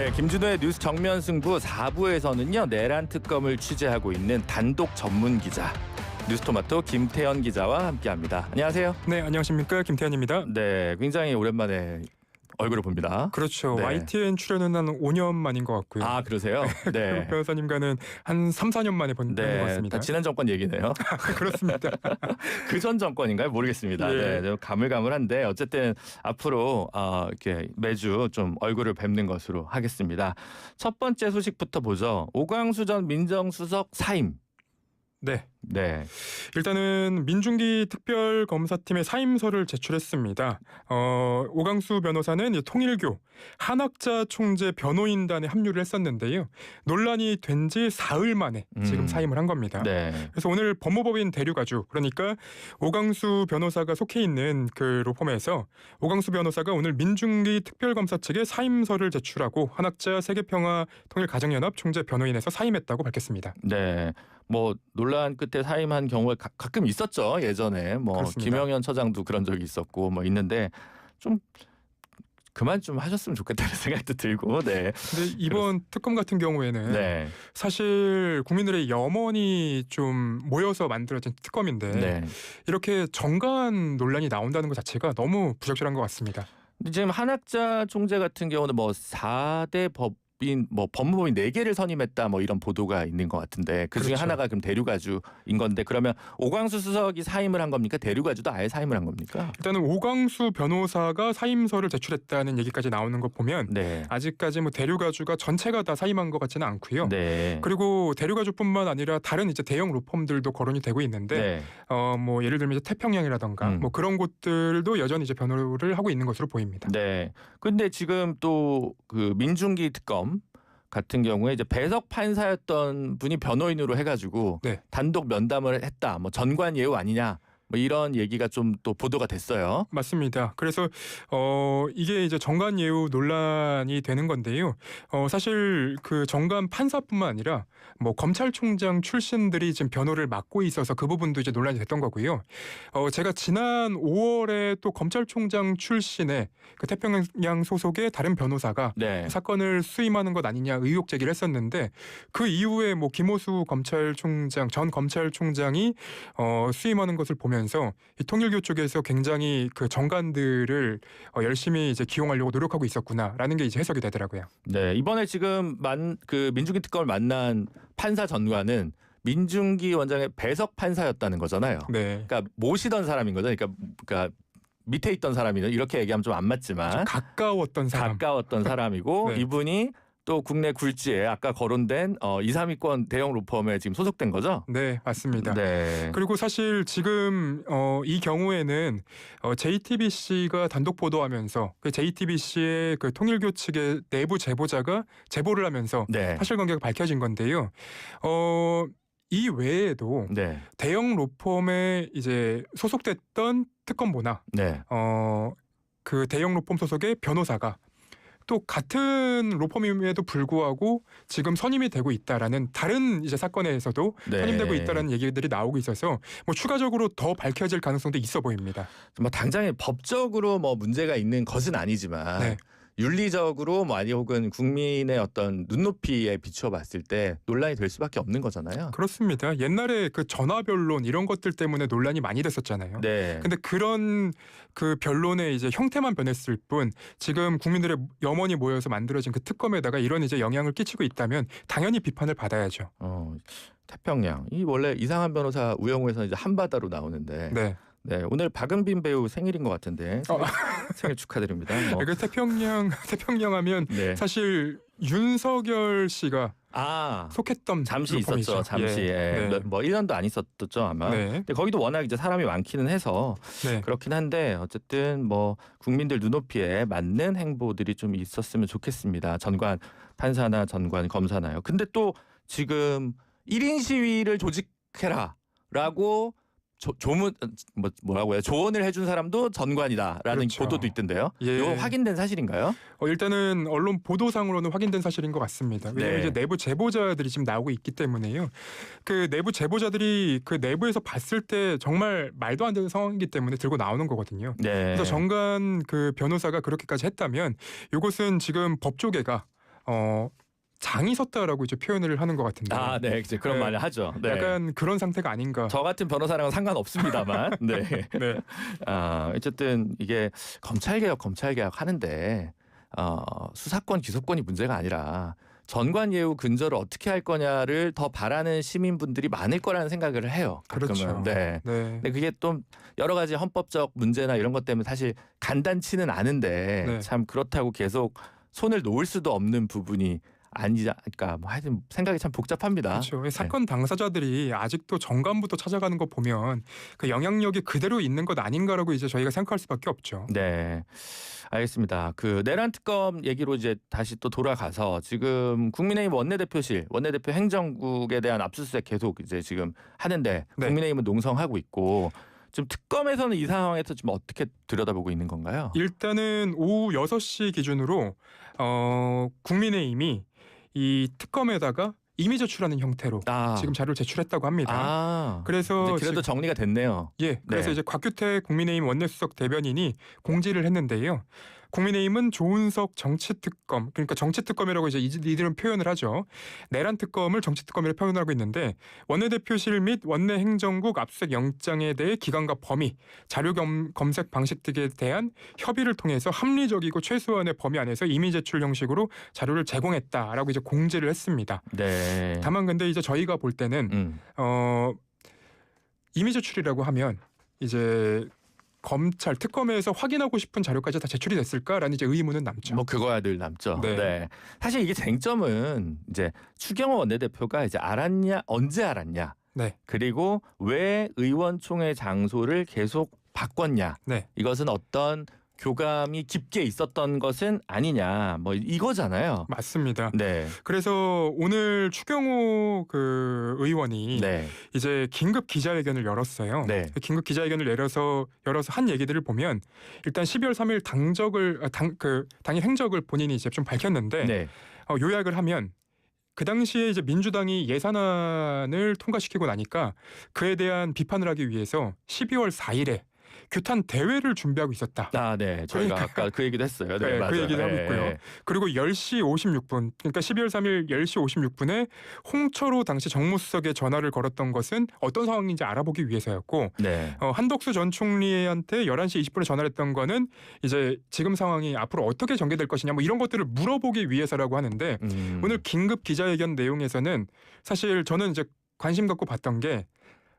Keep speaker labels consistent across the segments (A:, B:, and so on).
A: 네, 김준호의 뉴스 정면 승부 4부에서는요. 내란 특검을 취재하고 있는 단독 전문 기자 뉴스토마토 김태현 기자와 함께합니다. 안녕하세요.
B: 네, 안녕하십니까, 김태현입니다.
A: 네, 굉장히 오랜만에 얼굴을 봅니다.
B: 그렇죠.
A: 네.
B: YTN 출연은 한 5년 만인 것 같고요.
A: 아, 그러세요? 네.
B: 변호사님과는 한 3, 4년 만에 본 것 같습니다.
A: 다 지난 정권 얘기네요.
B: 그렇습니다.
A: 그 전 정권인가요? 모르겠습니다.
B: 예.
A: 네, 좀 가물가물한데 어쨌든 앞으로 이렇게 매주 좀 얼굴을 뵙는 것으로 하겠습니다. 첫 번째 소식부터 보죠. 오광수 전 민정수석 사임.
B: 네.
A: 네.
B: 일단은 민중기 특별검사팀의 사임서를 제출했습니다. 오광수 변호사는 통일교 한학자 총재 변호인단에 합류를 했었는데요. 논란이 된 지 사흘 만에 지금 사임을 한 겁니다.
A: 네.
B: 그래서 오늘 법무법인 대류가주, 그러니까 오광수 변호사가 속해 있는 그 로펌에서 오광수 변호사가 오늘 민중기 특별검사 측에 사임서를 제출하고 한학자 세계평화 통일가정연합 총재 변호인에서 사임했다고 밝혔습니다.
A: 네. 뭐 논란 끝에 사임한 경우가 가끔 있었죠. 예전에 뭐
B: 그렇습니다.
A: 김영현 처장도 그런 적이 있었고 뭐 있는데 좀 그만 좀 하셨으면 좋겠다는 생각도 들고. 네.
B: 근데 이번 특검 같은 경우에는
A: 네.
B: 사실 국민들의 염원이 좀 모여서 만들어진 특검인데
A: 네.
B: 이렇게 정관 논란이 나온다는 것 자체가 너무 부적절한 것 같습니다.
A: 근데 지금 한학자 총재 같은 경우는 뭐 4대 법인 뭐 법무법인 4개를 선임했다 뭐 이런 보도가 있는 것 같은데 그중에
B: 그렇죠.
A: 하나가 그럼 대류가주인 건데 그러면 오광수 수석이 사임을 한 겁니까? 대류가주도 아예 사임을 한 겁니까?
B: 일단은 오광수 변호사가 사임서를 제출했다는 얘기까지 나오는 거 보면
A: 네.
B: 아직까지 뭐 대류가주가 전체가 다 사임한 것 같지는 않고요.
A: 네.
B: 그리고 대류가주뿐만 아니라 다른 이제 대형 로펌들도 거론이 되고 있는데
A: 네.
B: 뭐 예를 들면 이제 태평양이라던가 뭐 그런 곳들도 여전히 이제 변호를 하고 있는 것으로 보입니다.
A: 네. 근데 지금 또 그 민중기 특검 같은 경우에 이제 배석 판사였던 분이 변호인으로 해가지고
B: 네.
A: 단독 면담을 했다. 뭐 전관 예우 아니냐. 뭐 이런 얘기가 좀 또 보도가 됐어요.
B: 맞습니다. 그래서 이게 이제 정관 예우 논란이 되는 건데요. 사실 그 정관 판사뿐만 아니라 뭐 검찰총장 출신들이 지금 변호를 맡고 있어서 그 부분도 이제 논란이 됐던 거고요. 제가 지난 5월에 또 검찰총장 출신의 그 태평양 소속의 다른 변호사가
A: 네.
B: 사건을 수임하는 것 아니냐 의혹 제기를 했었는데 그 이후에 뭐 김호수 검찰총장 전 검찰총장이 수임하는 것을 보면서 이 통일교 쪽에서 굉장히 그 정관들을 열심히 이제 기용하려고 노력하고 있었구나라는 게 이제 해석이 되더라고요.
A: 네. 이번에 지금 그 민중기 특검을 만난 판사 전관은 민중기 원장의 배석 판사였다는 거잖아요.
B: 네.
A: 그러니까 모시던 사람인 거죠. 그러니까 밑에 있던 사람이는 이렇게 얘기하면 좀 안 맞지만
B: 가까웠던 사람.
A: 가까웠던 사람이고
B: 네.
A: 이분이 또 국내 굴지에 아까 거론된 2, 3위권 대형 로펌에 지금 소속된 거죠?
B: 네, 맞습니다.
A: 네.
B: 그리고 사실 지금 이 경우에는 JTBC가 단독 보도하면서 그 JTBC의 그 통일교 측의 내부 제보자가 제보를 하면서
A: 네.
B: 사실관계가 밝혀진 건데요. 이 외에도
A: 네.
B: 대형 로펌에 이제 소속됐던 특검보나
A: 네.
B: 그 대형 로펌 소속의 변호사가 또 같은 로펌임에도 불구하고 지금 선임이 되고 있다라는 다른 이제 사건에서도
A: 네.
B: 선임되고 있다라는 얘기들이 나오고 있어서 뭐 추가적으로 더 밝혀질 가능성도 있어 보입니다.
A: 뭐 당장에 법적으로 뭐 문제가 있는 것은 아니지만
B: 네.
A: 윤리적으로 뭐 아니 혹은 국민의 어떤 눈높이에 비추어 봤을 때 논란이 될 수밖에 없는 거잖아요.
B: 그렇습니다. 옛날에 그 전화 변론 이런 것들 때문에 논란이 많이 됐었잖아요.
A: 네.
B: 근데 그런 그 변론의 이제 형태만 변했을 뿐 지금 국민들의 염원이 모여서 만들어진 그 특검에다가 이런 이제 영향을 끼치고 있다면 당연히 비판을 받아야죠.
A: 태평양. 이 원래 이상한 변호사 우영우에서 이제 한바다로 나오는데
B: 네.
A: 네, 오늘 박은빈 배우 생일인 것 같은데 생일 축하드립니다. 뭐.
B: 그 태평양 하면
A: 네.
B: 사실 윤석열 씨가
A: 아
B: 속했던
A: 잠시
B: 로펌이죠.
A: 있었죠. 잠시
B: 네.
A: 뭐 1년도 안 있었죠 아마.
B: 네.
A: 근데 거기도 워낙 이제 사람이 많기는 해서
B: 네.
A: 그렇긴 한데 어쨌든 뭐 국민들 눈높이에 맞는 행보들이 좀 있었으면 좋겠습니다. 전관 판사나 전관 검사나요. 근데 또 지금 1인 시위를 조직해라라고 뭐라고요? 조언을 해준 사람도 전관이다라는
B: 그렇죠.
A: 보도도 있던데요.
B: 예.
A: 이거 확인된 사실인가요?
B: 일단은 언론 보도상으로는 확인된 사실인 것 같습니다. 왜냐하면
A: 네.
B: 이제 내부 제보자들이 지금 나오고 있기 때문에요. 그 내부 제보자들이 그 내부에서 봤을 때 정말 말도 안 되는 상황이기 때문에 들고 나오는 거거든요.
A: 네.
B: 그래서 정관 그 변호사가 그렇게까지 했다면 이것은 지금 법조계가 장이 섰다라고 이제 표현을 하는 것 같은데.
A: 아, 네, 이제 그런
B: 네.
A: 말을 하죠. 네.
B: 약간 그런 상태가 아닌가.
A: 저 같은 변호사랑은 상관없습니다만. 네.
B: 네.
A: 어쨌든 이게 검찰 개혁 하는데 수사권 기소권이 문제가 아니라 전관 예우 근절을 어떻게 할 거냐를 더 바라는 시민분들이 많을 거라는 생각을 해요. 가끔은.
B: 그렇죠.
A: 네.
B: 네.
A: 근데 그게 또 여러 가지 헌법적 문제나 이런 것 때문에 사실 간단치는 않은데
B: 네.
A: 참 그렇다고 계속 손을 놓을 수도 없는 부분이 아니자. 그러니까 뭐 하여튼 생각이 참 복잡합니다.
B: 그렇죠. 사건 당사자들이 아직도 정관부터 찾아가는 거 보면 그 영향력이 그대로 있는 것 아닌가라고 이제 저희가 생각할 수밖에 없죠.
A: 네, 알겠습니다. 그 내란 특검 얘기로 이제 다시 또 돌아가서 지금 국민의힘 원내대표 행정국에 대한 압수수색 계속 이제 지금 하는데
B: 네.
A: 국민의힘은 농성하고 있고 지금 특검에서는 이 상황에서 지금 어떻게 들여다보고 있는 건가요?
B: 일단은 오후 6시 기준으로 국민의힘이 이 특검에다가 이미 제출하는 형태로 지금 자료를 제출했다고 합니다.
A: 이제
B: 그래서
A: 그래도 정리가 됐네요.
B: 예, 그래서
A: 네.
B: 이제 곽규택 국민의힘 원내수석 대변인이 공지를 했는데요. 국민의힘은 조은석 정치특검, 그러니까 정치특검이라고 이제 이들은 표현을 하죠. 내란 특검을 정치특검이라고 표현하고 있는데 원내대표실 및 원내행정국 압수수색 영장에 대해 기간과 범위, 자료 검색 방식 등에 대한 협의를 통해서 합리적이고 최소한의 범위 안에서 이미 제출 형식으로 자료를 제공했다라고 이제 공지를 했습니다.
A: 네.
B: 다만 근데 이제 저희가 볼 때는 이미 제출이라고 하면 이제 검찰 특검에서 확인하고 싶은 자료까지 다 제출이 됐을까라는 이제 의문은 남죠.
A: 뭐 그거야 늘 남죠.
B: 네.
A: 네. 사실 이게 쟁점은 이제 추경호 원내대표가 이제 언제 알았냐.
B: 네.
A: 그리고 왜 의원총회 장소를 계속 바꿨냐.
B: 네.
A: 이것은 어떤 교감이 깊게 있었던 것은 아니냐. 뭐 이거잖아요.
B: 맞습니다.
A: 네.
B: 그래서 오늘 추경호 그 의원이
A: 네.
B: 이제 긴급 기자회견을 열었어요.
A: 네.
B: 긴급 기자회견을 열어서 한 얘기들을 보면 일단 12월 3일 당일 행적을 본인이 이제 좀 밝혔는데
A: 네.
B: 요약을 하면 그 당시에 이제 민주당이 예산안을 통과시키고 나니까 그에 대한 비판을 하기 위해서 12월 4일에 규탄 대회를 준비하고 있었다.
A: 아, 네. 저희가
B: 그러니까
A: 아까 그 얘기도 했어요. 네,
B: 네,
A: 맞아요.
B: 그 얘기를 하고
A: 네,
B: 있고요.
A: 네.
B: 그리고 10시 56분, 그러니까 12월 3일 10시 56분에 홍철호 당시 정무수석에 전화를 걸었던 것은 어떤 상황인지 알아보기 위해서였고
A: 네.
B: 한덕수 전 총리한테 11시 20분에 전화를 했던 거는 이제 지금 상황이 앞으로 어떻게 전개될 것이냐 뭐 이런 것들을 물어보기 위해서라고 하는데 오늘 긴급 기자회견 내용에서는 사실 저는 이제 관심 갖고 봤던 게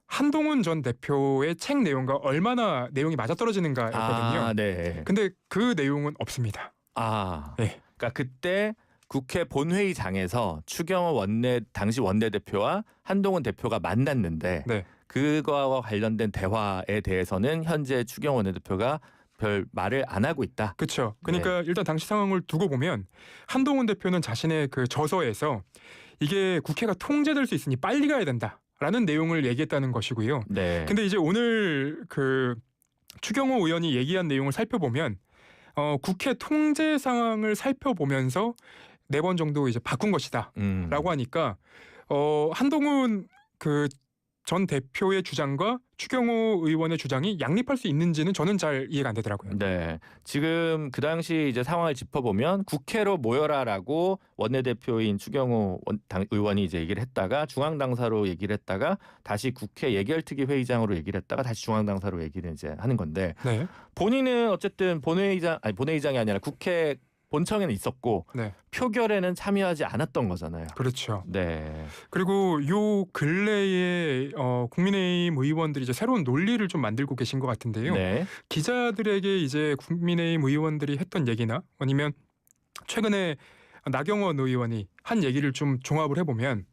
B: 한동훈 전 대표의 책 내용과 얼마나 내용이 맞아떨어지는가였거든요.
A: 아, 네.
B: 근데 그 내용은 없습니다.
A: 아.
B: 네.
A: 그러니까 그때 국회 본회의장에서 추경호 당시 원내대표와 한동훈 대표가 만났는데
B: 네.
A: 그거와 관련된 대화에 대해서는 현재 추경호 원내대표가 별 말을 안 하고 있다.
B: 그렇죠. 그러니까 일단 당시 상황을 두고 보면 한동훈 대표는 자신의 그 저서에서 이게 국회가 통제될 수 있으니 빨리 가야 된다라는 내용을 얘기했다는 것이고요.
A: 네.
B: 근데 이제 오늘 그 추경호 의원이 얘기한 내용을 살펴보면 국회 통제 상황을 살펴보면서 4번 정도 이제 바꾼 것이다라고 하니까 한동훈 그 전 대표의 주장과 추경호 의원의 주장이 양립할 수 있는지는 저는 잘 이해가 안 되더라고요.
A: 네. 지금 그 당시 이제 상황을 짚어보면 국회로 모여라라고 원내대표인 추경호 의원이 이제 얘기를 했다가 중앙당사로 얘기를 했다가 다시 국회 예결특위 회의장으로 얘기를 했다가 다시 중앙당사로 얘기를 이제 하는 건데
B: 네.
A: 본인은 어쨌든 본회의장이 아니라 국회 본청에는 있었고
B: 네.
A: 표결에는 참여하지 않았던 거잖아요.
B: 그렇죠.
A: 네.
B: 그리고 요 근래에 국민의힘 의원들이 이제 새로운 논리를 좀 만들고 계신 것 같은데요.
A: 네.
B: 기자들에게 이제 국민의힘 의원들이 했던 얘기나 아니면 최근에 나경원 의원이 한 얘기를 좀 종합을 해보면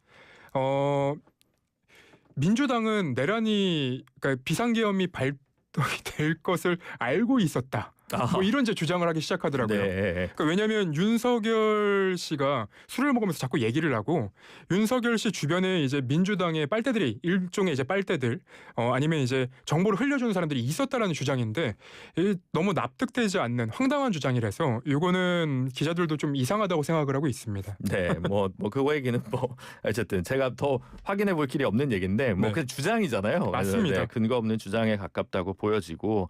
B: 민주당은 내란이 그러니까 비상계엄이 발동이 될 것을 알고 있었다. 뭐 이런 이제 주장을 하기 시작하더라고요.
A: 네.
B: 그러니까 왜냐하면 윤석열 씨가 술을 먹으면서 자꾸 얘기를 하고 윤석열 씨 주변에 이제 민주당의 빨대들이 일종의 이제 빨대들 아니면 이제 정보를 흘려주는 사람들이 있었다라는 주장인데 너무 납득되지 않는 황당한 주장이라서 이거는 기자들도 좀 이상하다고 생각을 하고 있습니다.
A: 네, 뭐 그 얘기는 뭐 어쨌든 제가 더 확인해 볼 길이 없는 얘기인데 뭐
B: 네.
A: 그 주장이잖아요.
B: 맞습니다.
A: 네, 근거 없는 주장에 가깝다고 보여지고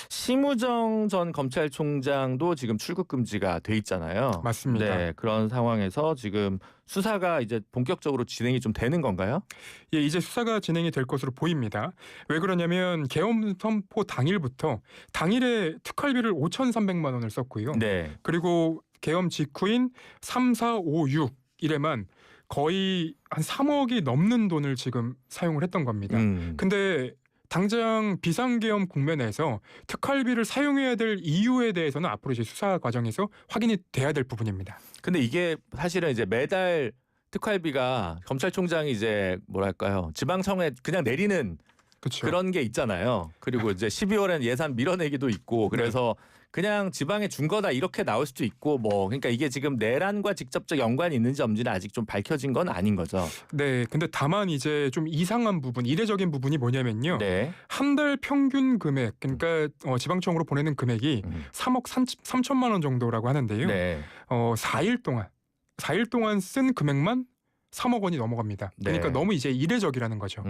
A: 심우정 전 검찰총장도 지금 출국 금지가 돼 있잖아요.
B: 맞습니다.
A: 네, 그런 상황에서 지금 수사가 이제 본격적으로 진행이 좀 되는 건가요?
B: 예, 이제 수사가 진행이 될 것으로 보입니다. 왜 그러냐면 계엄 선포 당일부터 당일에 특활비를 5,300만 원을 썼고요.
A: 네.
B: 그리고 계엄 직후인 3, 4, 5, 6 일에만 거의 한 3억이 넘는 돈을 지금 사용을 했던 겁니다. 근데 당장 비상계엄 국면에서 특활비를 사용해야 될 이유에 대해서는 앞으로 이제 수사 과정에서 확인이 돼야 될 부분입니다.
A: 근데 이게 사실은 이제 매달 특활비가 검찰총장이 이제 뭐랄까요, 지방청에 그냥 내리는
B: 그렇죠.
A: 그런 게 있잖아요. 그리고 이제 12월엔 예산 밀어내기도 있고 그래서 그냥 지방에 준 거다 이렇게 나올 수도 있고 뭐 그러니까 이게 지금 내란과 직접적 연관이 있는지 없는지는 아직 좀 밝혀진 건 아닌 거죠.
B: 네, 근데 다만 이제 좀 이상한 부분, 이례적인 부분이 뭐냐면요.
A: 네.
B: 한 달 평균 금액, 그러니까 지방청으로 보내는 금액이 3억 3천만 원 정도라고 하는데요.
A: 네.
B: 4일 동안 쓴 금액만 3억 원이 넘어갑니다. 그러니까
A: 네.
B: 너무 이제 이례적이라는 거죠.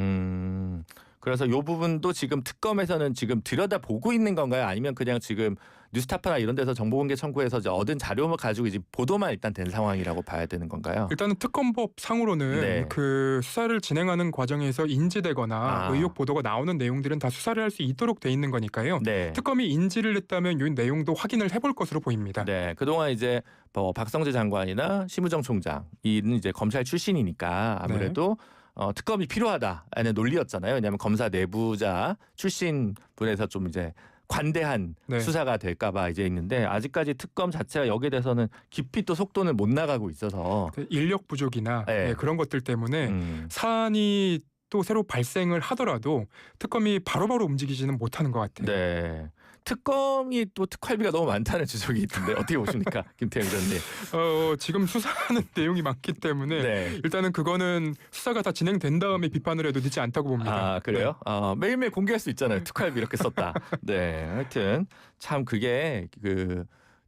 A: 그래서 이 부분도 지금 특검에서는 지금 들여다보고 있는 건가요? 아니면 그냥 지금 뉴스타파나 이런 데서 정보공개 청구해서 이제 얻은 자료만 가지고 이제 보도만 일단 된 상황이라고 봐야 되는 건가요?
B: 일단은 특검법 상으로는
A: 네.
B: 그 수사를 진행하는 과정에서 인지되거나 의혹 보도가 나오는 내용들은 다 수사를 할 수 있도록 돼 있는 거니까요.
A: 네.
B: 특검이 인지를 했다면 이 내용도 확인을 해볼 것으로 보입니다.
A: 네. 그동안 이제 뭐 박성재 장관이나 심우정 총장 이는 이제 검찰 출신이니까 아무래도 특검이 필요하다는 논리였잖아요. 왜냐하면 검사 내부자 출신 분에서 좀 이제 관대한
B: 네.
A: 수사가 될까봐 이제 있는데 아직까지 특검 자체가 여기에 대해서는 깊이 또 속도는 못 나가고 있어서
B: 그 인력 부족이나
A: 네.
B: 그런 것들 때문에 사안이 또 새로 발생을 하더라도 특검이 바로바로 움직이지는 못하는 것 같아요.
A: 네. 특검이 또 특활비가 너무 많다는 지적이 있던데 어떻게 보십니까, 김태형 기자님?
B: 지금 수사하는 내용이 많기 때문에
A: 네.
B: 일단은 그거는 수사가 다 진행된 다음에 비판을 해도 늦지 않다고 봅니다.
A: 아 그래요? 매일매일 공개할 수 있잖아요. 특활비 이렇게 썼다. 네, 하여튼 참 그게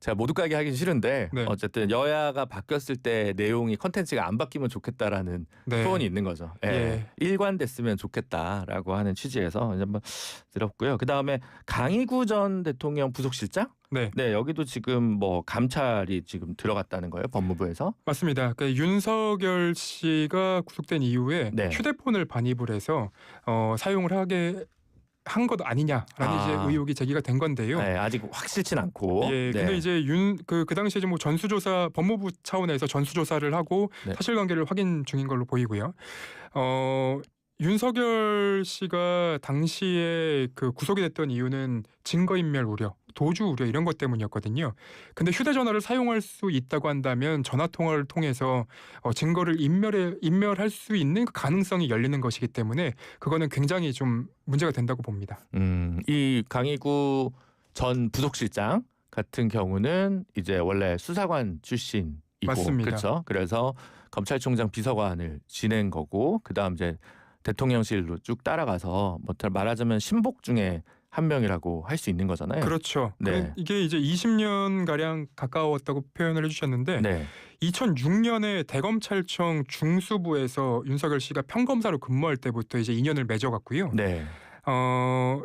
A: 제가 모두 가게 하긴 싫은데
B: 네.
A: 어쨌든 여야가 바뀌었을 때 내용이 컨텐츠가 안 바뀌면 좋겠다라는
B: 네.
A: 소원이 있는 거죠. 예.
B: 예.
A: 일관됐으면 좋겠다라고 하는 취지에서 이제 한번 들었고요. 그 다음에 강희구 전 대통령 부속실장?
B: 네.
A: 네, 여기도 지금 뭐 감찰이 지금 들어갔다는 거예요, 법무부에서.
B: 맞습니다. 그러니까 윤석열 씨가 구속된 이후에
A: 네.
B: 휴대폰을 반입을 해서 사용을 하게 한 것 아니냐라는 이제 의혹이 제기가 된 건데요.
A: 네, 아직 확실치 않고.
B: 예, 근데
A: 네.
B: 이제 그 당시에 뭐 전수조사 법무부 차원에서 전수조사를 하고
A: 네.
B: 사실관계를 확인 중인 걸로 보이고요. 윤석열 씨가 당시에 그 구속이 됐던 이유는 증거인멸 우려, 도주 우려 이런 것 때문이었거든요. 근데 휴대전화를 사용할 수 있다고 한다면 전화 통화를 통해서 증거를 인멸할 수 있는 그 가능성이 열리는 것이기 때문에 그거는 굉장히 좀 문제가 된다고 봅니다.
A: 이 강희구 전 부속실장 같은 경우는 이제 원래 수사관 출신이고,
B: 맞습니다.
A: 그렇죠. 그래서 검찰총장 비서관을 지낸 거고, 그다음 이제 대통령실로 쭉 따라가서 뭐 말하자면 신복 중에 한 명이라고 할 수 있는 거잖아요.
B: 그렇죠.
A: 네.
B: 이게 이제 20년 가량 가까웠다고 표현을 해주셨는데
A: 네.
B: 2006년에 대검찰청 중수부에서 윤석열 씨가 평검사로 근무할 때부터 이제 인연을 맺어갔고요.
A: 네.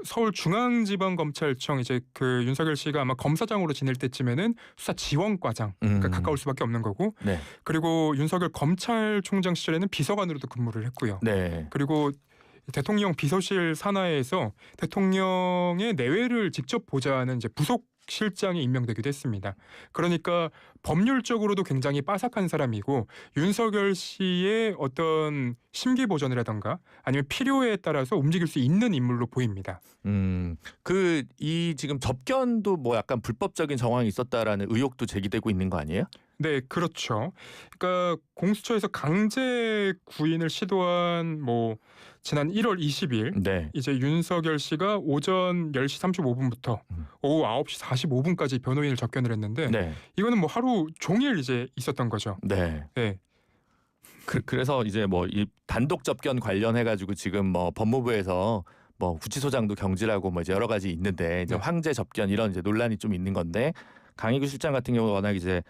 B: 서울중앙지방검찰청 이제 그 윤석열 씨가 아마 검사장으로 지낼 때쯤에는 수사지원과장 그러니까 가까울 수밖에 없는 거고,
A: 네.
B: 그리고 윤석열 검찰총장 시절에는 비서관으로도 근무를 했고요.
A: 네.
B: 그리고 대통령 비서실 산하에서 대통령의 내외를 직접 보좌하는 이제 부속 실장이 임명되기도 했습니다. 그러니까 법률적으로도 굉장히 빠삭한 사람이고 윤석열 씨의 어떤 심기 보전이라던가 아니면 필요에 따라서 움직일 수 있는 인물로 보입니다.
A: 이 지금 접견도 뭐 약간 불법적인 정황이 있었다라는 의혹도 제기되고 있는 거 아니에요?
B: 네, 그렇죠. 그러니까 공수처에서 강제 구인을 시도한 뭐 지난 1월 20일
A: 네.
B: 이제 윤석열 씨가 오전 10시 35분부터 오후 9시 45분까지 변호인을 접견을 했는데
A: 네.
B: 이거는 뭐 하루 종일 이제 있었던 거죠.
A: 네.
B: 네.
A: 그래서 이제 뭐 이 단독 접견 관련해 가지고 지금 뭐 법무부에서 뭐 구치소장도 경질하고 뭐 이제 여러 가지 있는데 이제
B: 네.
A: 황제 접견 이런 이제 논란이 좀 있는 건데, 강희구 실장 같은 경우 워낙 이제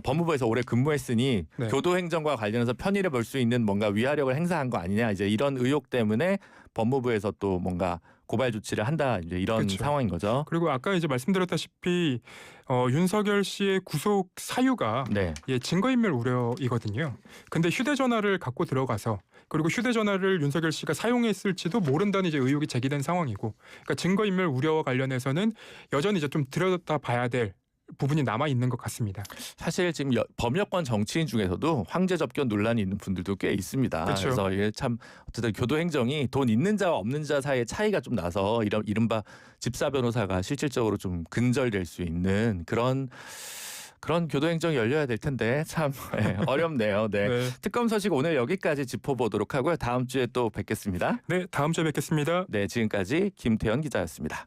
A: 법무부에서 오래 근무했으니
B: 네.
A: 교도행정과 관련해서 편의를 볼 수 있는 뭔가 위화력을 행사한 거 아니냐, 이제 이런 의혹 때문에 법무부에서 또 뭔가 고발 조치를 한다 이제 이런
B: 그쵸.
A: 상황인 거죠.
B: 그리고 아까 이제 말씀드렸다시피 윤석열 씨의 구속 사유가
A: 네.
B: 증거인멸 우려이거든요. 근데 휴대전화를 갖고 들어가서 그리고 휴대전화를 윤석열 씨가 사용했을지도 모른다는 이제 의혹이 제기된 상황이고, 그러니까 증거인멸 우려와 관련해서는 여전히 이제 좀 들여다봐야 될 부분이 남아 있는 것 같습니다.
A: 사실 지금 범여권 정치인 중에서도 황제 접견 논란이 있는 분들도 꽤 있습니다.
B: 그쵸.
A: 그래서 이게 참 어쨌든 교도 행정이 돈 있는 자와 없는 자 사이의 차이가 좀 나서 이른바 집사 변호사가 실질적으로 좀 근절될 수 있는 그런 교도 행정이 열려야 될 텐데 참 어렵네요. 네.
B: 네.
A: 특검 소식 오늘 여기까지 짚어보도록 하고요. 다음 주에 또 뵙겠습니다.
B: 네, 다음 주에 뵙겠습니다.
A: 네, 지금까지 김태현 기자였습니다.